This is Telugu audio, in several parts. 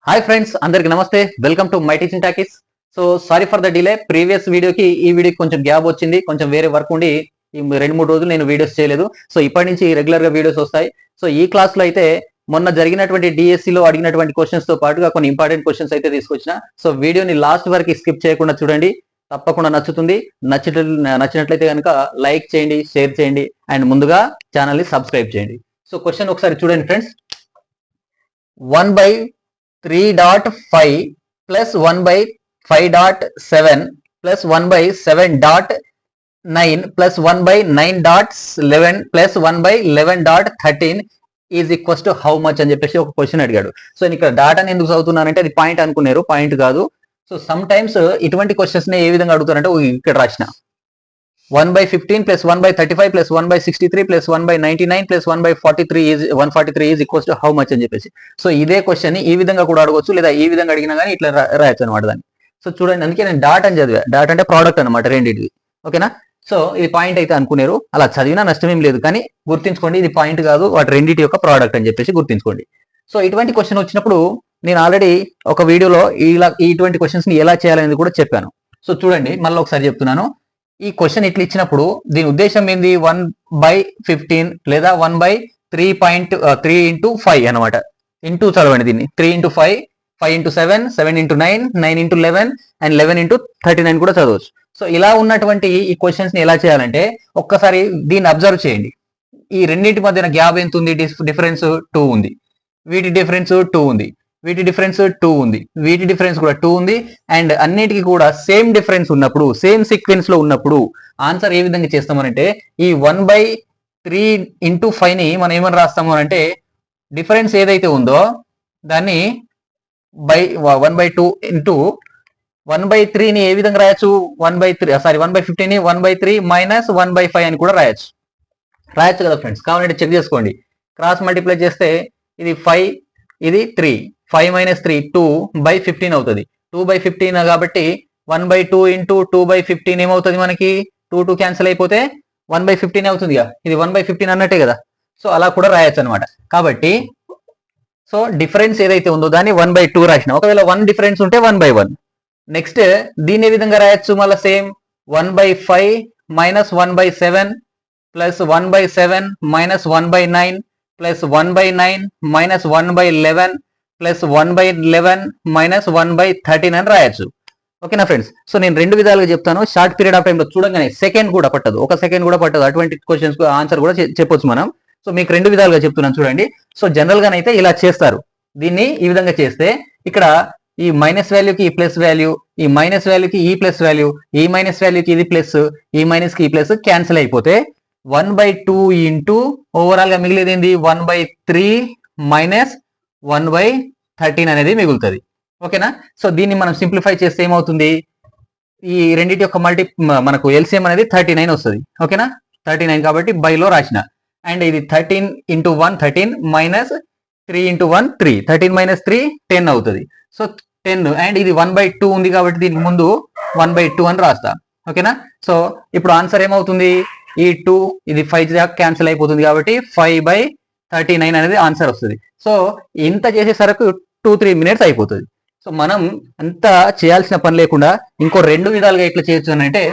హాయ్ ఫ్రెండ్స్, అందరికి నమస్తే. Welcome to my teaching talkies. So sorry for the delay. Previous వీడియోకి ఈ వీడియోకి కొంచెం గ్యాప్ వచ్చింది. కొంచెం వేరే వర్క్ ఉండి ఈ 2-3 రోజులు నేను వీడియోస్ చేయలేదు. సో ఇప్పటి నుంచి రెగ్యులర్ గా వీడియోస్ వస్తాయి. సో ఈ క్లాస్ లో అయితే మొన్న జరిగినటువంటి డిఎస్సి లో అడిగినటువంటి క్వశ్చన్స్ తో పాటుగా కొన్ని ఇంపార్టెంట్ క్వశ్చన్స్ అయితే తీసుకొచ్చిన. సో వీడియోని లాస్ట్ వరకు స్కిప్ చేయకుండా చూడండి, తప్పకుండా నచ్చుతుంది. నచ్చినట్లయితే కనుక లైక్ చేయండి, షేర్ చేయండి అండ్ ముందుగా ఛానల్ ని సబ్స్క్రైబ్ చేయండి. సో క్వశ్చన్ ఒకసారి చూడండి friends. 1/3.5 plus 1/5.7 plus 1/7.9 plus 1/9.11 plus 1/11.13 is equals to how much అని చెప్పేసి ఒక క్వశ్చన్ అడిగాడు. సో నేను ఇక్కడ డాటాని ఎందుకు చదువుతున్నానంటే అది పాయింట్ అనుకున్నారు, పాయింట్ కాదు. సో సమ్ టైమ్స్ ఇటువంటి క్వశ్చన్స్ ని ఏ విధంగా అడుగుతారంటే ఇక్కడ రాసిన 1/15 plus 1/35 plus 1/63 plus 1/99 plus 1/43 is equals to how much అని చెప్పేసి. సో ఇదే క్వశ్చన్ ని ఈ విధంగా కూడా అడగొచ్చు, లేదా ఈ విధంగా అడిగినా కానీ ఇట్లా రాయొచ్చు అనమాట దాన్ని. సో చూడండి, అందుకే నేను డాట్ అని చదివా. డాట్ అంటే ప్రోడక్ట్ అనమాట రెండింటిది, ఓకేనా. సో ఇది పాయింట్ అయితే అనుకున్నారు, అలా చదివినా నష్టమేం లేదు, కానీ గుర్తించుకోండి ఇది పాయింట్ కాదు, వాటి రెండింటి యొక్క ప్రోడక్ట్ అని చెప్పేసి గుర్తించుకోండి. సో ఇటువంటి క్వశ్చన్ వచ్చినప్పుడు నేను ఆల్రెడీ ఒక వీడియోలో ఇటువంటి క్వశ్చన్స్ ని ఎలా చేయాలనేది కూడా చెప్పాను. సో చూడండి, మళ్ళీ ఒకసారి చెప్తున్నాను. ఈ క్వశ్చన్ ఇట్లా ఇచ్చినప్పుడు దీని ఉద్దేశం ఏంది? 1/15 లేదా 1/3 ఇంటూ 5 అనమాట. ఇంటూ చదవండి దీన్ని. 3 into 5, 5 into 7, 7 into 9, 9 into 11 and 11 into 39 కూడా చదవచ్చు. సో ఇలా ఉన్నటువంటి ఈ క్వశ్చన్స్ ని ఎలా చేయాలంటే ఒక్కసారి దీన్ని అబ్జర్వ్ చేయండి. ఈ రెండింటి మధ్యన గ్యాప్ ఎంత ఉంది? డిఫరెన్స్ 2 ఉంది. వీటి డిఫరెన్స్ 2 ఉంది. వీటి డిఫరెన్స్ 2 ఉంది. వీటి డిఫరెన్స్ కూడా 2 ఉంది. అండ్ అన్నిటికీ కూడా సేమ్ డిఫరెన్స్ ఉన్నప్పుడు, సేమ్ సీక్వెన్స్ లో ఉన్నప్పుడు ఆన్సర్ ఏ విధంగా చేస్తామనంటే ఈ 1/3 ఇంటూ 5 ని మనం ఏమని రాస్తాము అంటే డిఫరెన్స్ ఏదైతే ఉందో దాన్ని 1/2 ఇంటూ 1/3 ని ఏ విధంగా రాయొచ్చు? 1/15 ని 1/3 మైనస్ 1/5 అని కూడా రాయొచ్చు కదా ఫ్రెండ్స్. కావాలంటే చెక్ చేసుకోండి. క్రాస్ మల్టిప్లై చేస్తే ఇది 5, ఇది 3, 5 మైనస్ 3 2/15 అవుతుంది. 2/15 కాబట్టి 1/2 ఇంటూ 2/15 ఏమవుతుంది మనకి? 2 క్యాన్సిల్ అయిపోతే 1/15 అవుతుంది కదా. ఇది 1/15 అన్నట్టే కదా. సో అలా కూడా రాయొచ్చు అనమాట. కాబట్టి సో డిఫరెన్స్ ఏదైతే ఉందో దాన్ని 1/2 రాసిన. ఒకవేళ 1 డిఫరెన్స్ ఉంటే 1/1. నెక్స్ట్ దీన్ని ఏ విధంగా రాయొచ్చు? మళ్ళీ same 1/5 minus 1/7 plus 1/7 minus 1/9 plus 1/9 minus 1/11 plus 1/11 minus 1/13 అని రాయొచ్చు, ఓకేనా ఫ్రెండ్స్. సో నేను రెండు విధాలుగా చెప్తాను. షార్ట్ పీరియడ్ ఆఫ్ టైంలో చూడగానే సెకండ్ కూడా పట్టదు, ఒక సెకండ్ కూడా పట్టదు. అటువంటి క్వశ్చన్స్ ఆన్సర్ కూడా చెప్పొచ్చు మనం. సో మీకు రెండు విధాలుగా చెప్తున్నాను చూడండి. సో జనరల్ గానైతే ఇలా చేస్తారు. దీన్ని ఈ విధంగా చేస్తే ఇక్కడ ఈ మైనస్ వాల్యూకి ఈ ప్లస్ వాల్యూ, ఈ మైనస్ వాల్యూకి ఈ ప్లస్ వాల్యూ, ఈ మైనస్ వాల్యూకి ఇది ప్లస్, ఈ మైనస్ కి ఈ ప్లస్ క్యాన్సిల్ అయిపోతే 1/2 ఇంటూ ఓవరాల్ గా మిగిలేది ఏంది? 1/3 మైనస్ 1/13 అనేది మిగులుతుంది, ఓకేనా. సో దీన్ని మనం సింప్లిఫై చేస్తే ఏమవుతుంది? ఈ రెండింటి యొక్క మనకు ఎల్సిఎం అనేది 39 వస్తుంది, ఓకేనా. 39 కాబట్టి బైలో రాసిన. అండ్ ఇది 13 ఇంటూ 1 13 మైనస్ 3 ఇంటూ 1 3, 13 మైనస్ 3 10 అవుతుంది. సో 10 అండ్ ఇది 1/2 ఉంది కాబట్టి దీనికి ముందు 1/2 అని రాస్తా, ఓకేనా. సో ఇప్పుడు ఆన్సర్ ఏమవుతుంది? ఈ 2 ఇది 5 దాకా క్యాన్సిల్ అయిపోతుంది కాబట్టి 5/39 అనేది ఆన్సర్ వస్తుంది. సో ఇంత చేసేసరికి 2-3 మినిట్స్ అయిపోతుంది. సో మనం అంత చేయాల్సిన పని లేకుండా ఇంకో రెండు విధాలుగా ఎట్లా చేయొచ్చు అని అంటే,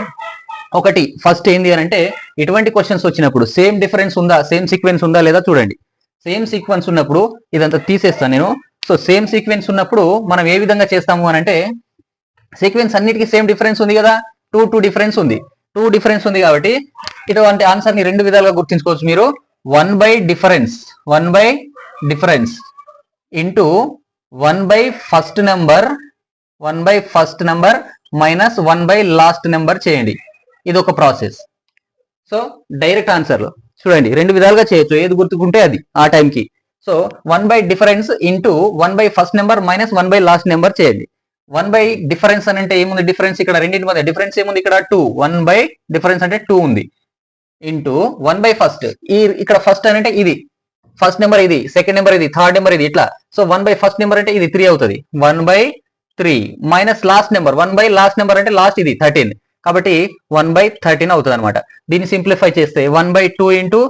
ఒకటి ఫస్ట్ ఏంది అని అంటే ఇటువంటి క్వశ్చన్స్ వచ్చినప్పుడు సేమ్ డిఫరెన్స్ ఉందా, సేమ్ సీక్వెన్స్ ఉందా లేదా చూడండి. సేమ్ సీక్వెన్స్ ఉన్నప్పుడు ఇదంతా తీసేస్తాను నేను. సో సేమ్ సీక్వెన్స్ ఉన్నప్పుడు మనం ఏ విధంగా చేస్తాము అని అంటే, సీక్వెన్స్ అన్నిటికీ సేమ్ డిఫరెన్స్ ఉంది కదా, 2 డిఫరెన్స్ ఉంది. 2 డిఫరెన్స్ ఉంది కాబట్టి ఇటువంటి ఆన్సర్ ని రెండు విధాలుగా గుర్తించుకోవచ్చు మీరు. 1/డిఫరెన్స్ ఇంటూ 1/ఫస్ట్ నెంబర్ మైనస్ 1/లాస్ట్ నెంబర్ చేయండి. ఇది ఒక ప్రాసెస్. సో డైరెక్ట్ ఆన్సర్ చూడండి, రెండు విధాలుగా చేయొచ్చు, ఏది గుర్తుకుంటే అది ఆ టైంకి. సో 1/డిఫరెన్స్ ఇంటూ 1/ఫస్ట్ నెంబర్ మైనస్ 1/లాస్ట్ నెంబర్ చేయండి. 1/డిఫరెన్స్ అని అంటే ఏముంది? డిఫరెన్స్ ఇక్కడ రెండింటి మధ్య డిఫరెన్స్ ఏముంది? ఇక్కడ 2. 1/డిఫరెన్స్ అంటే 2 ఉంది. ఇంటూ 1/ఫస్ట్, ఇక్కడ ఫస్ట్ అని అంటే ఇది ఫస్ట్ నెంబర్, ఇది సెకండ్ నెంబర్, ఇది థర్డ్ నెంబర్, ఇది ఇట్లా. సో 1/ఫస్ట్ నెంబర్ అంటే ఇది 3 అవుతుంది. 1/3 మైనస్ లాస్ట్ నెంబర్, 1/లాస్ట్ నెంబర్ అంటే లాస్ట్ ఇది 13 కాబట్టి 1/13 అవుతుంది అనమాట. దీన్ని సింప్లిఫై చేస్తే 1/2 ఇంటూ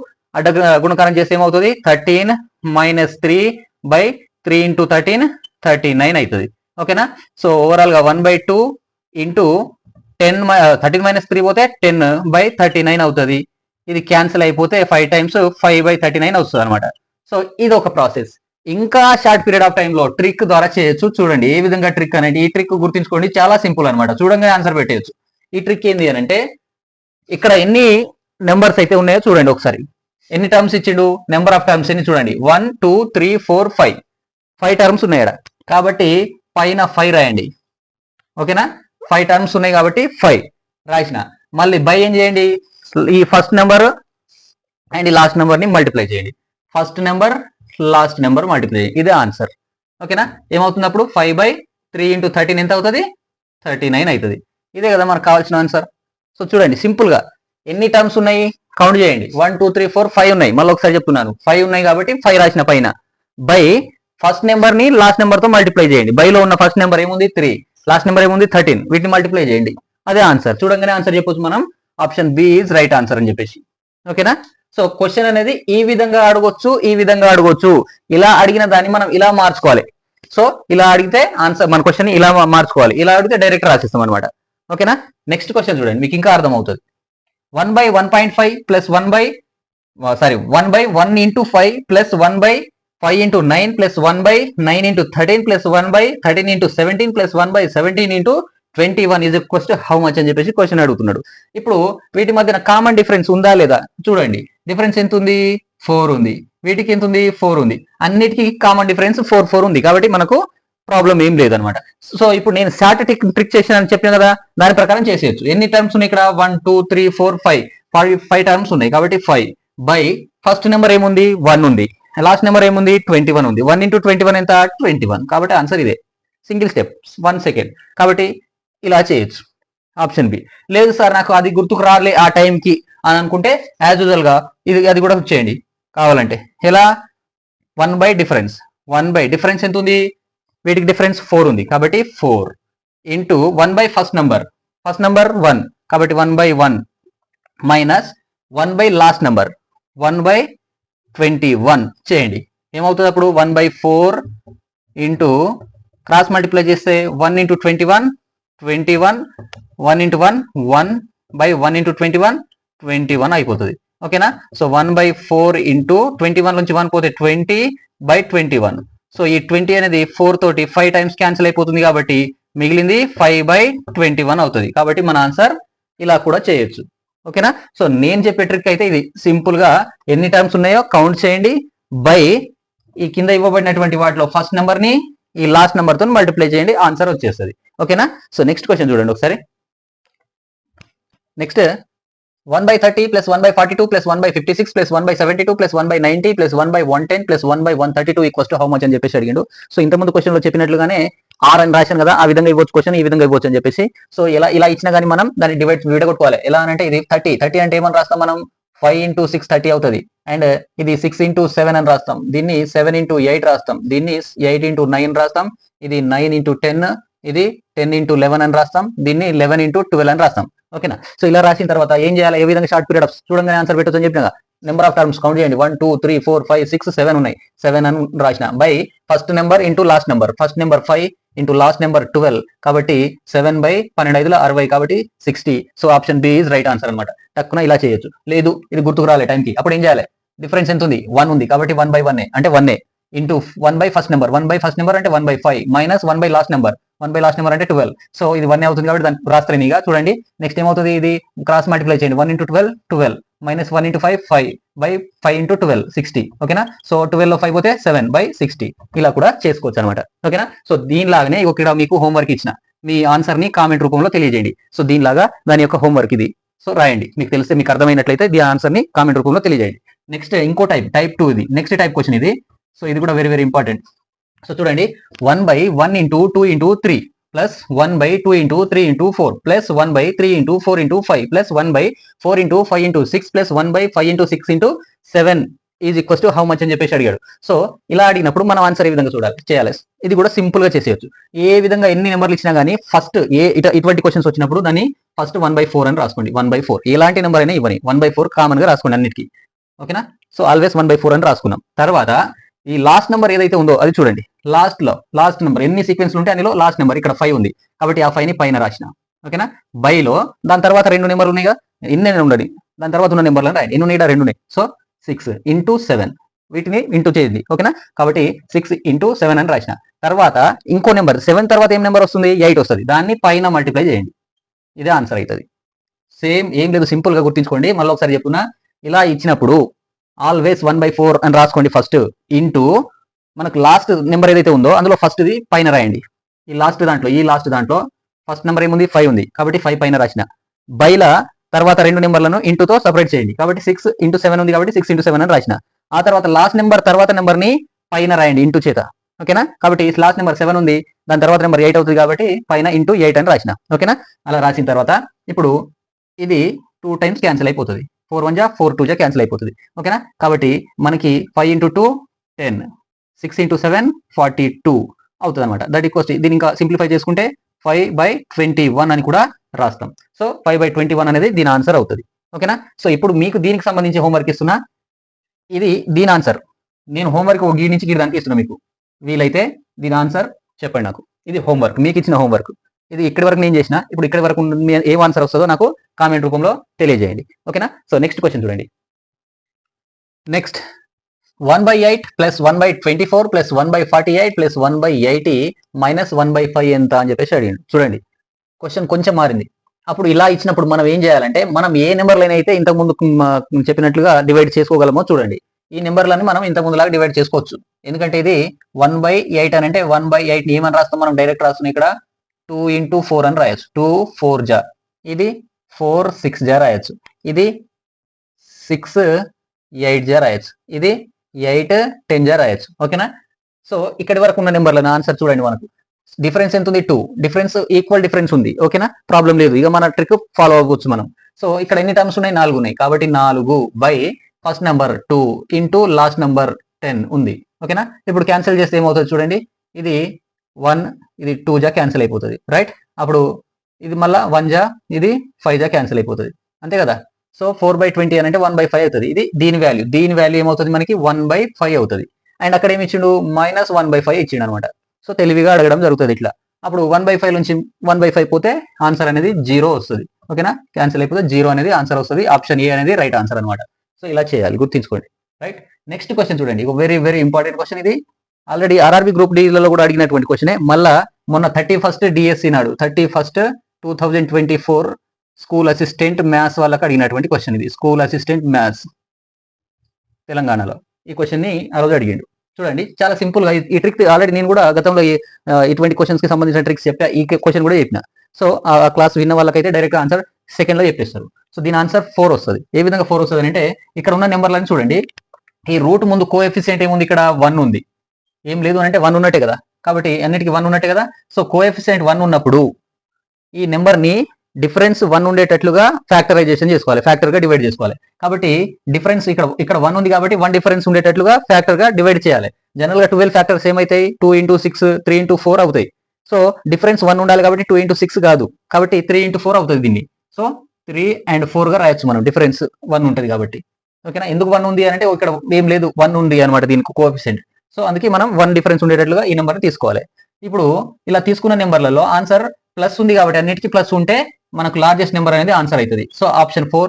గుణకారం చేస్తే ఏమవుతుంది? 13 మైనస్ 3/3 ఇంటూ 13 39 అవుతుంది. ఓకేనా? సో ఓవరాల్ గా 1/2 ఇంటూ 10 13 - 3 పోతే 10/39 అవుతుంది. ఇది క్యాన్సిల్ అయిపోతే 5 టైమ్స్ 5/39 వస్తుంది అనమాట. సో ఇది ఒక ప్రాసెస్. ఇంకా షార్ట్ పీరియడ్ ఆఫ్ టైంలో ట్రిక్ ద్వారా చేయొచ్చు. చూడండి ఏ విధంగా ట్రిక్ అనేది, ఈ ట్రిక్ గుర్తుంచుకోండి, చాలా సింపుల్ అనమాట. చూడంగానే ఆన్సర్ పెట్టేయచ్చు. ఈ ట్రిక్ ఏంది అని అంటే, ఇక్కడ ఎన్ని నెంబర్స్ అయితే ఉన్నాయో చూడండి ఒకసారి. ఎన్ని టర్మ్స్ ఇచ్చిండు, నెంబర్ ఆఫ్ టర్మ్స్ ఎన్ని చూడండి, 1 2 3 4 5 టర్మ్స్ ఉన్నాయి ఇక్కడ. కాబట్టి పైన 5 రాయండి. ఓకేనా? 5 టర్మ్స్ ఉన్నాయి కాబట్టి 5 రాసిన. మళ్ళీ బై ఏం చేయండి, ఈ ఫస్ట్ నెంబర్ అండ్ ఈ లాస్ట్ నెంబర్ ని మల్టిప్లై చేయండి. First number last number multiply చేయండి. ఇదే ఆన్సర్. ఓకేనా? ఏమవుతుంది అప్పుడు 5/3 × 13 ఎంత అవుతుంది, 39 అవుతుంది. ఇదే కదా మనకు కావాల్సిన ఆన్సర్. సో చూడండి సింపుల్ గా ఎన్ని టర్మ్స్ ఉన్నాయి కౌంట్ చేయండి. 1 2 3 4 5 ఉన్నాయి. మళ్ళీ ఒకసారి చెప్తున్నాను, 5 ఉన్నాయి కాబట్టి 5 రాసిన పైన. బై ఫస్ట్ నెంబర్ ని లాస్ట్ నెంబర్ తో మల్టిప్లై చేయండి. బైలో ఉన్న ఫస్ట్ నెంబర్ ఏముంది 3, లాస్ట్ నెంబర్ ఏముంది 13. వీటిని మల్టిప్లై చేయండి. అదే ఆన్సర్. చూడంగానే ఆన్సర్ చెప్పొచ్చు మనం, option B is right answer అని చెప్పేసి. ఓకేనా? సో క్వశ్చన్ అనేది ఈ విధంగా అడగొచ్చు, ఈ విధంగా అడగొచ్చు. ఇలా అడిగిన దాన్ని మనం ఇలా మార్చుకోవాలి. సో ఇలా అడిగితే ఆన్సర్, మన క్వశ్చన్ ఇలా మార్చుకోవాలి. ఇలా అడిగితే డైరెక్ట్ రాసిస్తాం అనమాట. ఓకేనా? నెక్స్ట్ క్వశ్చన్ చూడండి, మీకు ఇంకా అర్థం అవుతుంది. 1/1.5 plus 1/1 × 5 plus 1/5 × 9 plus 1/9 × 13 plus 1/13 × 17 plus 1/17 × 21 is equals to how much అని చెప్పేసి క్వశ్చన్ అడుగుతున్నాడు. ఇప్పుడు వీటి మధ్యన కామన్ డిఫరెన్స్ ఉందా లేదా చూడండి. డిఫరెన్స్ ఎంత ఉంది, 4 ఉంది. వీటికి ఎంత ఉంది, 4 ఉంది. అన్నిటికీ కామన్ డిఫరెన్స్ 4 ఉంది. కాబట్టి మనకు ప్రాబ్లం ఏం లేదనమాట. సో ఇప్పుడు నేను షార్ట్ ట్రిక్ చేసానని చెప్పాను కదా, దాని ప్రకారం చేసేయచ్చు. ఎన్ని టర్మ్స్ ఉన్నాయి ఇక్కడ, 1 2 3 4 5 టర్మ్స్ ఉన్నాయి. కాబట్టి 5 బై ఫస్ట్ నెంబర్ ఏముంది 1 ఉంది, లాస్ట్ నెంబర్ ఏముంది 21 ఉంది. 1 × 21 ఎంత, 21. కాబట్టి ఆన్సర్ ఇదే. Single step, 1 second. కాబట్టి ఇలా చేయొచ్చు. Option B. లేదు సార్ నాకు అది గుర్తుకు రాలే ఆ టైంకి అని అనుకుంటే యాజ్ యూజువల్ గా అది కూడా చేయండి కావాలంటే. ఎలా, 1 డిఫరెన్స్. 1 డిఫరెన్స్ ఎంత ఉంది, వీటికి డిఫరెన్స్ 4 ఉంది. కాబట్టి 4 ఇంటూ 1 ఫస్ట్ నెంబర్ 1 కాబట్టి 1/1 మైనస్ 1 లాస్ట్ నెంబర్ 1/21 చేయండి. ఏమవుతుంది అప్పుడు 1/4 ఇంటూ క్రాస్ మల్టిప్లై చేస్తే 1 × 21 21 1 × 1 1/1 × 21 21 అయిపోతుంది. ఓకేనా? సో 1/4 ఇంటూ 21 నుంచి 1 పోతే 20/21. సో ఈ 20 అనేది 4 తోటి 5 టైమ్స్ క్యాన్సిల్ అయిపోతుంది. కాబట్టి మిగిలింది 5/21 అవుతుంది. కాబట్టి మన ఆన్సర్ ఇలా కూడా చేయొచ్చు. ఓకేనా? సో నేను చెప్పే ట్రిక్ అయితే ఇది. సింపుల్ గా ఎన్ని టర్మ్స్ ఉన్నాయో కౌంట్ చేయండి. బై ఈ కింద ఇవ్వబడినటువంటి వాటిలో ఫస్ట్ నెంబర్ ని ఈ లాస్ట్ నెంబర్ తో మల్టిప్లై చేయండి, ఆన్సర్ వచ్చేస్తుంది. ఓకేనా? సో నెక్స్ట్ క్వశ్చన్ చూడండి ఒకసారి. Next 1/30 plus 1/42 plus 1/56 plus 1/72 plus 1/90 plus 1/110 plus 1/132 equals to how much అని చెప్పేసి అడిగిండు. సో ఇంతకుముందు క్వశ్చన్ లో చెప్పినట్లుగానే ఆర్ అని రాశాను కదా, ఆ విధంగా ఇవ్వచ్చు క్వశ్చన్, ఈ విధంగా ఇవ్వచ్చు అని చెప్పేసి. సో ఇలా ఇచ్చినా కానీ మనం దాన్ని విడగొట్టుకోవాలి. ఎలా అంటే ఇది 30 అంటే ఏమని రాస్తాం మనం, 5 × 6 30 అవుతుంది. అండ్ ఇది 6 × 7 అని రాస్తాం. దీన్ని 7 × 8 రాస్తాం. దీన్ని 8 × 9 రాస్తాం. ఇది 9 × 10, ఇది 10 × 11 అని రాస్తాం. దీన్ని 11 × 12 అని రాస్తాం. ఓకేనా? సో ఇలా రాసిన తర్వాత ఏం చేయాలి, ఏ విధంగా షార్ట్ పీరియడ్ ఆఫ్ చూడంగానే ఆన్సర్ పెట్టొచ్చు అని చెప్పిన. నెంబర్ ఆఫ్ టర్మ్స్ కౌంట్ చేయండి. 1 2 3 4 5 6 7 ఉన్నాయి. 7 అని రాసిన. By first number into last number. First number 5 into last number 12. కాబట్టి 7/12 60. కాబట్టి 60. So option B is right answer అనమాట. టక్కున ఇలా చేయొచ్చు. లేదు ఇది గుర్తుకు రాలే టైంకి, అప్పుడు ఏం చేయాలి, డిఫరెన్స్ ఎంత ఉంది, 1 ఉంది. కాబట్టి 1/1 అంటే 1 into 1 first number. 1 first number అంటే 1/5 minus 1 last number. 1 last number అంటే 12. సో ఇది 1 అవుతుంది కాబట్టి దాన్ని రాస్తాను ఇక. చూడండి నెక్స్ట్ ఏమవుతుంది, ఇది క్రాస్ మల్టిప్లై చేయండి. 1 × 12 12 మైనస్ 1 × 5 5 5 × 12 60. ఓకేనా? సో 12 లో 5 పోతే 7/60. ఇలా కూడా చేసుకోవచ్చు అనమాట. ఓకేనా? సో దీనిలాగానే ఇక్కడ మీకు హోంవర్క్ ఇచ్చిన, మీ ఆన్సర్ ని కామెంట్ రూపంలో తెలియజేయండి. సో దీనిలాగా దాని యొక్క హోంవర్క్ ఇది. సో రాయండి, మీకు తెలిస్తే, మీకు అర్థమైనట్లయితే దీని ఆన్సర్ ని కామెంట్ రూపంలో తెలియజేయండి. నెక్స్ట్ ఇంకో టైప్ 2 ఇది. నెక్స్ట్ టైప్ క్వశ్చన్ ఇది. సో ఇది కూడా వెరీ ఇంపార్టెంట్. సో చూడండి 1/1 × 2 × 3 plus 1/2 × 3 × 4 plus 1/3 × 4 × 5 plus 1/4 × 5 × 6 plus 1/5 × 6 × 7 is equals to how much అని చెప్పేసి అడిగాడు. సో ఇలా అడిగినప్పుడు మనం ఆన్సర్ ఏ విధంగా చేయాలి. ఇది కూడా సింపుల్ గా చేసేయచ్చు. ఏ విధంగా ఎన్ని నెంబర్లు ఇచ్చినా కానీ ఫస్ట్ ఇటువంటి క్వశ్చన్స్ వచ్చినప్పుడు దాన్ని ఫస్ట్ 1/4 అని రాసుకోండి. 1/4 ఎలాంటి నెంబర్ అయినా ఇవ్వని 1/4 కామన్ గా రాసుకోండి అన్నిటికీ. ఓకేనా? సో ఆల్వేస్ 1/4 అని రాసుకున్నాం. తర్వాత ఈ లాస్ట్ నెంబర్ ఏదైతే ఉందో అది చూడండి. లాస్ట్ నెంబర్ ఎన్ని సీక్వెన్స్ ఉంటే అందులో లాస్ట్ నెంబర్ ఇక్కడ 5 ఉంది కాబట్టి ఆ 5 ని పైన రాసిన. ఓకేనా, బైలో దాని తర్వాత 2 నెంబర్లు ఉన్నాయిగా, ఎన్ని ఉండదు దాని తర్వాత ఉన్న నెంబర్లను రాయండి. ఎన్ని ఉన్నాయి? 2 ఉన్నాయి. సో 6 into 7 వీటిని ఇంటూ చేయండి. ఓకేనా, కాబట్టి 6 into 7 అని రాసిన. తర్వాత ఇంకో నెంబర్ 7 తర్వాత ఏం నెంబర్ వస్తుంది? 8 వస్తుంది. దాన్ని పైన మల్టిప్లై చేయండి. ఇదే ఆన్సర్ అవుతుంది. సేమ్ ఏం లేదు, సింపుల్ గా గుర్తించుకోండి. మళ్ళీ ఒకసారి చెప్పున్నా, ఇలా ఇచ్చినప్పుడు ఆల్వేస్ 1/4 అని రాసుకోండి ఫస్ట్, ఇంటూ మనకు లాస్ట్ నెంబర్ ఏదైతే ఉందో అందులో ఫస్ట్ది పైన రాయండి. ఈ లాస్ట్ దాంట్లో ఫస్ట్ నెంబర్ ఏముంది? 5 ఉంది కాబట్టి 5 పైన రాసిన. బైల తర్వాత 2 నెంబర్లను ఇంటూతో సపరేట్ చేయండి కాబట్టి 6 into 7 ఉంది కాబట్టి 6 into 7 అని రాసిన. ఆ తర్వాత లాస్ట్ నెంబర్ తర్వాత నెంబర్ ని పైన రాయండి ఇంటూ చేత. ఓకేనా, కాబట్టి లాస్ట్ నెంబర్ 7 ఉంది, దాని తర్వాత నెంబర్ 8 అవుతుంది కాబట్టి పైన ఇంటూ 8 అని రాసిన. ఓకేనా, అలా రాసిన తర్వాత ఇప్పుడు ఇది 2 times క్యాన్సిల్ అయిపోతుంది. 4 1 4 2 క్యాన్సిల్ అయిపోతుంది. ఓకేనా, కాబట్టి మనకి 5 into 2 10, 6 into 7 42 అవుతుంది అనమాట. దట్ ఈక్వల్స్ దీన్ని ఇంకా సింప్లిఫై చేసుకుంటే 5/21 అని కూడా రాస్తాం. సో 5/21 అనేది దీని ఆన్సర్ అవుతుంది. ఓకేనా, సో ఇప్పుడు మీకు దీనికి సంబంధించి హోంవర్క్ ఇస్తున్నా. ఇది దీని ఆన్సర్. నేను హోంవర్క్ ఒక గీ నుంచి గీ దానికి ఇస్తున్నా. మీకు వీలైతే దీని ఆన్సర్ చెప్పండి నాకు. ఇది హోంవర్క్, మీకు ఇచ్చిన హోంవర్క్. ఇది ఇక్కడి వరకు నేను చేసిన. ఇప్పుడు ఇక్కడి వరకు ఏం ఆన్సర్ వస్తుందో నాకు కామెంట్ రూపంలో తెలియజేయండి. ఓకేనా, సో నెక్స్ట్ క్వశ్చన్ చూడండి. నెక్స్ట్ 1/8 + 1/24 + 1/48 + 1/80 - 1/5 ఎంత అని చెప్పేసి అడిగాడు. చూడండి, క్వశ్చన్ కొంచెం మారింది. అప్పుడు ఇలా ఇచ్చినప్పుడు మనం ఏం చేయాలంటే, మనం ఏ నెంబర్లైనా అయితే ఇంతకుముందు చెప్పినట్లుగా డివైడ్ చేసుకోగలమో చూడండి. ఈ నెంబర్లను మనం ఇంతకుముందులాగా డివైడ్ చేసుకోవచ్చు. ఎందుకంటే ఇది 1/8 అని అంటే 1/8 ని ఏమని రాస్తాం మనం? డైరెక్ట్ రాస్తున్నాం. ఇక్కడ 2 into 4 అని రాయొచ్చు. 2 4 జా, ఇది 4 6 జా రాయొచ్చు, ఇది 6 8 జా రాయొచ్చు, ఇది 8 10 జా రాయొచ్చు. ఓకేనా, సో ఇక్కడి వరకు ఉన్న నెంబర్లను ఆన్సర్ చూడండి. మనకు డిఫరెన్స్ ఎంత ఉంది? 2. డిఫరెన్స్ ఈక్వల్ డిఫరెన్స్ ఉంది. ఓకేనా, ప్రాబ్లం లేదు. ఇక మన ట్రిక్ ఫాలో అవ్వచ్చు మనం. సో ఇక్కడ ఎన్ని టర్మ్స్ ఉన్నాయి? 4 ఉన్నాయి కాబట్టి 4 by first number 2 into last number 10 ఉంది. ఓకేనా, ఇప్పుడు క్యాన్సిల్ చేస్తే ఏమవుతుంది చూడండి. ఇది 1, ఇది 2 జా క్యాన్సిల్ అయిపోతుంది. రైట్, అప్పుడు ఇది మళ్ళా 1 జా, ఇది 5 జా క్యాన్సిల్ అయిపోతుంది. అంతే కదా. సో 4/20 అని అంటే 1/5 అవుతుంది. ఇది దీని వాల్యూ ఏమవుతుంది మనకి? 1/5 అవుతుంది. అండ్ అక్కడ ఏమి ఇచ్చిండు? -1/5 ఇచ్చిండు అనమాట. సో తెలివిగా అడగడం జరుగుతుంది ఇట్లా. అప్పుడు 1/5 నుంచి 1/5 పోతే ఆన్సర్ అనేది 0 వస్తుంది. ఓకేనా, క్యాన్సిల్ అయిపోతే 0 అనేది ఆన్సర్ వస్తుంది. ఆప్షన్ ఏ అనేది రైట్ ఆన్సర్ అనమాట. సో ఇలా చేయాలి, గుర్తుంచుకోండి. రైట్, నెక్స్ట్ క్వశ్చన్ చూడండి. ఒక వెరీ వెరీ ఇంపార్టెంట్ క్వశ్చన్. ఇది ఆల్రెడీ ఆర్ఆర్బి గ్రూప్ డీలలో కూడా అడిగినటువంటి క్వశ్చనే. మళ్ళా మొన్న 31st డిఎస్సి నాడు 31st 2024 స్కూల్ అసిస్టెంట్ మ్యాథ్స్ వాళ్ళకి అడిగినటువంటి క్వశ్చన్. ఇది స్కూల్ అసిస్టెంట్ మ్యాథ్స్ తెలంగాణలో ఈ క్వశ్చన్ ని ఆ రోజు అడిగిండు. చూడండి, చాలా సింపుల్ గా ఈ ట్రిక్ ఆల్రెడీ నేను కూడా గతంలో ఇటువంటి క్వశ్చన్స్ కి సంబంధించిన ట్రిక్స్ చెప్పా. ఈ క్వశ్చన్ కూడా చెప్పిన. సో ఆ క్లాస్ విన్న వాళ్ళకైతే డైరెక్ట్ ఆన్సర్ సెకండ్ లో చెప్పేస్తారు. సో దీని ఆన్సర్ 4 వస్తుంది. ఏ విధంగా 4 వస్తుంది అంటే, ఇక్కడ ఉన్న నెంబర్లను చూడండి. ఈ రూట్ ముందు కోఎఫిషియంట్ ఏముంది? ఇక్కడ 1 ఉంది. ఏం లేదు అంటే 1 ఉన్నట్టే కదా. కాబట్టి అన్నిటికీ 1 ఉన్నట్టే కదా. సో కోఎఫిషియంట్ 1 ఉన్నప్పుడు ఈ నెంబర్ ని డిఫరెన్స్ 1 ఉండేటట్లుగా ఫ్యాక్టరైజేషన్ చేసుకోవాలి, ఫ్యాక్టర్ గా డివైడ్ చేసుకోవాలి. కాబట్టి డిఫరెన్స్ ఇక్కడ 1 ఉంది కాబట్టి 1 డిఫరెన్స్ ఉండేటట్లుగా ఫ్యాక్టర్ గా డివైడ్ చేయాలి. జనరల్ గా 12 ఫ్యాక్టర్స్ ఏమైతాయి? 2 into 6, 3 into 4 అవుతాయి. సో డిఫరెన్స్ 1 ఉండాలి కాబట్టి 2 into 6 కాదు, కాబట్టి 3 into 4 అవుతుంది దీన్ని. సో 3 and 4 గా రాయొచ్చు మనం, డిఫరెన్స్ 1 ఉంటుంది కాబట్టి. ఓకేనా, ఎందుకు 1 ఉంది అంటే ఇక్కడ ఏం లేదు, 1 ఉంది అనమాట దీనికి కోఎఫిషియంట్. సో అందుకే మనం 1 డిఫరెన్స్ ఉండేటట్లుగా ఈ నెంబర్ని తీసుకోవాలి. ఇప్పుడు ఇలా తీసుకున్న నెంబర్లలో ఆన్సర్ ప్లస్ ఉంది కాబట్టి అన్నిటికీ ప్లస్ ఉంటే మనకు లార్జెస్ట్ నెంబర్ అనేది ఆన్సర్ అవుతుంది. సో ఆప్షన్ 4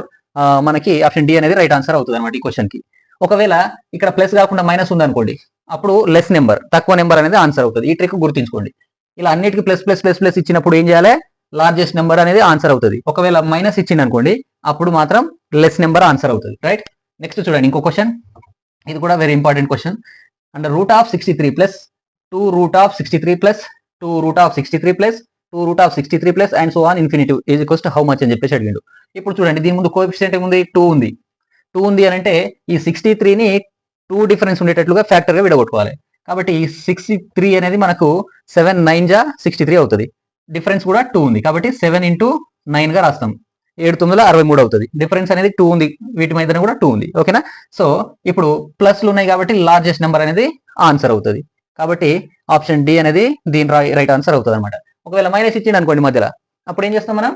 మనకి ఆప్షన్ డి అనేది రైట్ ఆన్సర్ అవుతుంది అనమాట ఈ క్వశ్చన్ కి. ఒకవేళ ఇక్కడ ప్లస్ కాకుండా మైనస్ ఉంది అనుకోండి, అప్పుడు లెస్ నెంబర్, తక్కువ నెంబర్ అనేది ఆన్సర్ అవుతుంది. ఈ ట్రిక్ గుర్తుంచుకోండి. ఇలా అన్నిటికీ ప్లస్ ప్లస్ ప్లస్ ప్లస్ ఇచ్చినప్పుడు ఏం చేయాలి? లార్జెస్ట్ నెంబర్ అనేది ఆన్సర్ అవుతుంది. ఒకవేళ మైనస్ ఇచ్చింది అనుకోండి, అప్పుడు మాత్రం లెస్ నెంబర్ ఆన్సర్ అవుతుంది. రైట్, నెక్స్ట్ చూడండి ఇంకో క్వశ్చన్. ఇది కూడా very important question. And √63 + 2√63 + 2√63 + 2√63 + and so on infinitive is equals to how much అని చెప్పేసి అడిగిండు. ఇప్పుడు చూడండి, దీని ముందు కోఎఫిషియంట్ ఏముంది? 2 ఉంది. 2 ఉంది అని అంటే ఈ 63ని 2 డిఫరెన్స్ ఉండేటట్లుగా ఫ్యాక్టర్ గా విడగొట్టుకోవాలి. కాబట్టి ఈ 63 అనేది మనకు 7 9 జా 63 అవుతుంది. డిఫరెన్స్ కూడా 2 ఉంది కాబట్టి 7 into 9 గా రాస్తాం. 7 9 63 అవుతుంది. డిఫరెన్స్ అనేది 2 ఉంది, వీటి మధ్యన కూడా 2 ఉంది. ఓకేనా, సో ఇప్పుడు ప్లస్లు ఉన్నాయి కాబట్టి లార్జెస్ట్ నెంబర్ అనేది ఆన్సర్ అవుతుంది. కాబట్టి ఆప్షన్ డి అనేది దీని రైట్ ఆన్సర్ అవుతుంది అనమాట. ఒకవేళ మైనస్ ఇచ్చింది అనుకోండి మధ్యలో, అప్పుడు ఏం చేస్తాం మనం?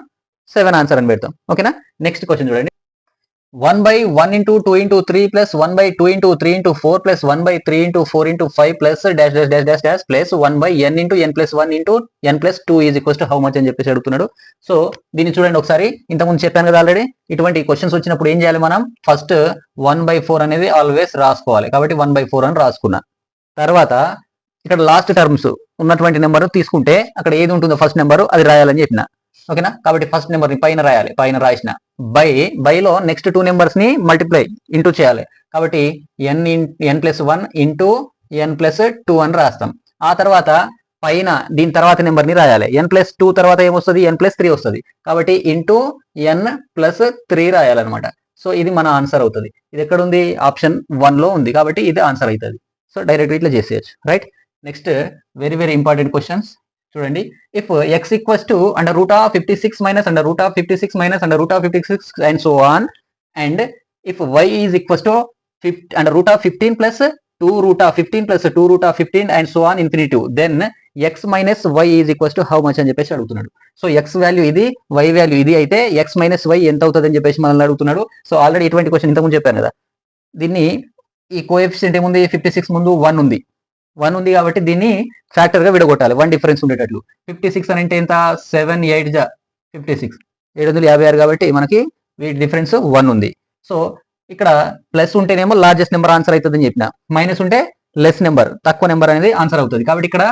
7 ఆన్సర్ అని పెడతాం. ఓకేనా, నెక్స్ట్ క్వశ్చన్ చూడండి. 1/1 into 2 into 3 plus 1/2 into 3 into 4 plus 1/3 into 4 into 5 plus dash dash dash dash dash plus 1/n into n plus 1 into n plus 2 is equals to how much అని చెప్పేసి అడుగుతున్నాడు. సో దీన్ని చూడండి ఒకసారి, ఇంతకుముందు చెప్పాను కదా ఆల్రెడీ, ఇటువంటి క్వశ్చన్స్ వచ్చినప్పుడు ఏం చేయాలి మనం, ఫస్ట్ 1/4 అనేది ఆల్వేస్ రాసుకోవాలి. కాబట్టి 1/4 అని రాసుకున్నా. తర్వాత ఇక్కడ లాస్ట్ టర్మ్స్ ఉన్నటువంటి నెంబర్ తీసుకుంటే అక్కడ ఏది ఉంటుందో ఫస్ట్ నెంబర్ అది రాయాలని చెప్పిన. ఓకేనా, కాబట్టి ఫస్ట్ నెంబర్ ని పైన రాయాలి, పైన రాసిన బైలో నెక్స్ట్ 2 నెంబర్స్ ని మల్టిప్లై ఇంటూ చేయాలి. కాబట్టి n plus 1 into n plus 2 అని రాస్తాం. ఆ తర్వాత పైన దీని తర్వాత నెంబర్ ని రాయాలి. n ప్లస్ 2 తర్వాత ఏమొస్తుంది, n ప్లస్ 3 వస్తుంది. కాబట్టి ఇంటూ n ప్లస్ 3 రాయాలన్నమాట. సో ఇది మన ఆన్సర్ అవుతుంది. ఇది ఎక్కడ ఉంది, ఆప్షన్ 1 లో ఉంది. కాబట్టి ఇది ఆన్సర్ అవుతుంది. సో డైరెక్ట్ ఇట్లా చేసేయచ్చు. Right, next very very important questions చూడండి. If x equals to under root of 56 minus under root of 56 minus under root of 56 and so on, and if y is equals to under root of 15 plus 2 root of 15 plus 2 root of 15 and so on infinitive, then x minus y is equals to how much అని చెప్పేసి అడుగుతున్నాడు. సో x వాల్యూ ఇది, y వాల్యూ ఇది అయితే x మైనస్ y ఎంత అవుతుంది అని చెప్పేసి మనల్ని అడుగుతున్నాడు. సో ఆల్రెడీ ఇటువంటి క్వశ్చన్ ఇంతకుముందు చెప్పాను కదా. దీన్ని ఈ కోఎఫిషియంట్ ఏముంది, 56 ముందు 1 ఉంది, 1 ఉంది కాబట్టి దీన్ని ఫ్యాక్టర్ గా విడగొట్టాలి, 1 డిఫరెన్స్ ఉండేటట్లు. 56 అని అంటే ఎంత, 7 8 జా 56, 756 కాబట్టి మనకి వీటి డిఫరెన్స్ 1 ఉంది. సో ఇక్కడ ప్లస్ ఉంటేనేమో లార్జెస్ట్ నెంబర్ ఆన్సర్ అవుతుంది అని చెప్పిన, మైనస్ ఉంటే లెస్ నెంబర్ తక్కువ నెంబర్ అనేది ఆన్సర్ అవుతుంది. కాబట్టి ఇక్కడ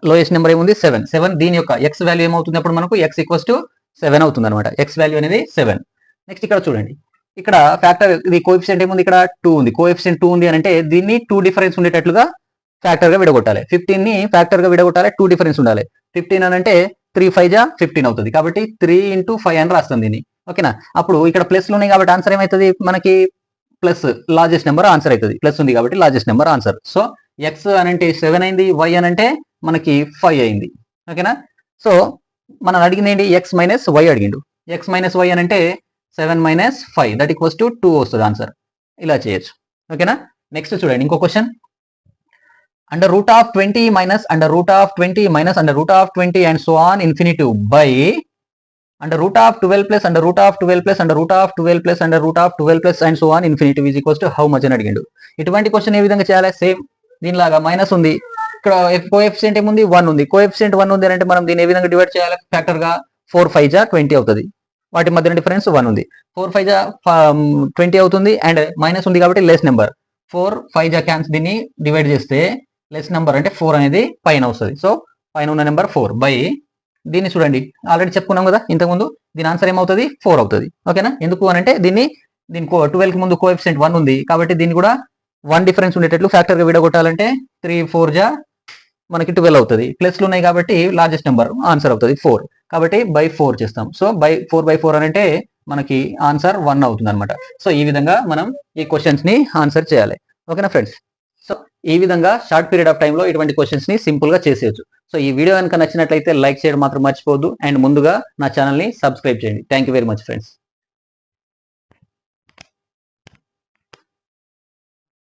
లోయెస్ట్ నెంబర్ ఏముంది, 7. 7 దీని యొక్క ఎక్స్ వాల్యూ ఏమవుతుంది అప్పుడు మనకు, x ఈక్వల్స్ టు 7 అవుతుంది అనమాట. ఎక్స్ వాల్యూ అనేది 7. నెక్స్ట్ ఇక్కడ చూడండి, ఇక్కడ ఫ్యాక్టర్ ఇది కోఎఫిషియంట్ ఏముంది, ఇక్కడ 2 ఉంది. కోఎఫిషియంట్ 2 ఉంది అని అంటే దీన్ని 2 డిఫరెన్స్ ఉండేటట్లుగా ఫ్యాక్టర్ గా విడగొట్టాలి. 15 ని ఫ్యాక్టర్ గా విడగొట్టాలి, 2 డిఫరెన్స్ ఉండాలి. 15 అని అంటే 3 5 జా 15 అవుతుంది. కాబట్టి 3 into 5 అని రాస్తుంది దీన్ని. ఓకేనా, అప్పుడు ఇక్కడ ప్లస్ లో ఉన్నాయి కాబట్టి ఆన్సర్ ఏమవుతుంది మనకి, ప్లస్ లార్జెస్ట్ నెంబర్ ఆన్సర్ అవుతుంది. ప్లస్ ఉంది కాబట్టి largest number answer. So X అని అంటే 7 అయింది, y అని అంటే మనకి 5 అయింది. ఓకేనా, సో మనం అడిగింది ఏంటి, ఎక్స్ మైనస్ వై అడిగిండు. ఎక్స్ మైనస్ వై అని అంటే 7 మైనస్ 5 దట్ ఈక్వల్స్ టు 2 వస్తుంది ఆన్సర్. ఇలా చేయొచ్చు. ఓకేనా, నెక్స్ట్ చూడండి ఇంకో question. Under root of 20 minus under root of 20 minus under root of 20 and so on infinitive by under root of 12 plus under root of 12 plus under root of 12 plus under root of 12 plus and so on infinitive is equals to how much అని అడిగిండు. ఇటువంటి క్వశ్చన్ ఏ విధంగా చేయాలి, సేమ్ దీనిలాగా మైనస్ ఉంది, ఇక్కడ కోఎఫిషియంట్ ఏముంది 1 ఉంది. కోఎఫిషియంట్ 1 ఉంది అంటే మనం దీన్ని ఏ విధంగా డివైడ్ చేయాలి, ఫ్యాక్టర్ గా 4 5 జా 20 అవుతుంది. వాటి మధ్య డిఫరెన్స్ 1 ఉంది. 4 5 జా 20 అవుతుంది అండ్ మైనస్ ఉంది కాబట్టి లెస్ నెంబర్. 4 5 జా క్యాన్సిల్, దీన్ని డివైడ్ చేస్తే లెస్ నెంబర్ అంటే 4 అనేది పైన వస్తుంది. సో పైన ఉన్న నెంబర్ 4 బై దీన్ని చూడండి ఆల్రెడీ చెప్పుకున్నాం కదా ఇంతకుముందు, దీని ఆన్సర్ ఏమవుతుంది 4 అవుతుంది. ఓకేనా, ఎందుకు అని అంటే దీనికి 12 కి ముందు కోఎఫిషియంట్ 1 ఉంది కాబట్టి దీన్ని కూడా 1 డిఫరెన్స్ ఉండేటట్లు ఫ్యాక్టర్ గా విడగొట్టాలంటే 3 4 జా మనకి 12 అవుతుంది. ప్లస్లు ఉన్నాయి కాబట్టి లార్జెస్ట్ నెంబర్ ఆన్సర్ అవుతుంది 4. కాబట్టి బై 4 చేస్తాం. సో బై 4/4 అని అంటే మనకి ఆన్సర్ 1 అవుతుంది అనమాట. సో ఈ విధంగా మనం ఈ క్వశ్చన్స్ ని ఆన్సర్ చేయాలి. ఓకేనా ఫ్రెండ్స్, సో ఈ విధంగా షార్ట్ పీరియడ్ ఆఫ్ టైంలో ఇటువంటి క్వశ్చన్స్ ని సింపుల్ గా చేసేయచ్చు. సో ఈ వీడియో కనుక నచ్చినట్లయితే లైక్ చేయడం మాత్రం మర్చిపోవద్దు అండ్ ముందుగా నా ఛానల్ ని సబ్స్క్రైబ్ చేయండి. Thank you very much friends.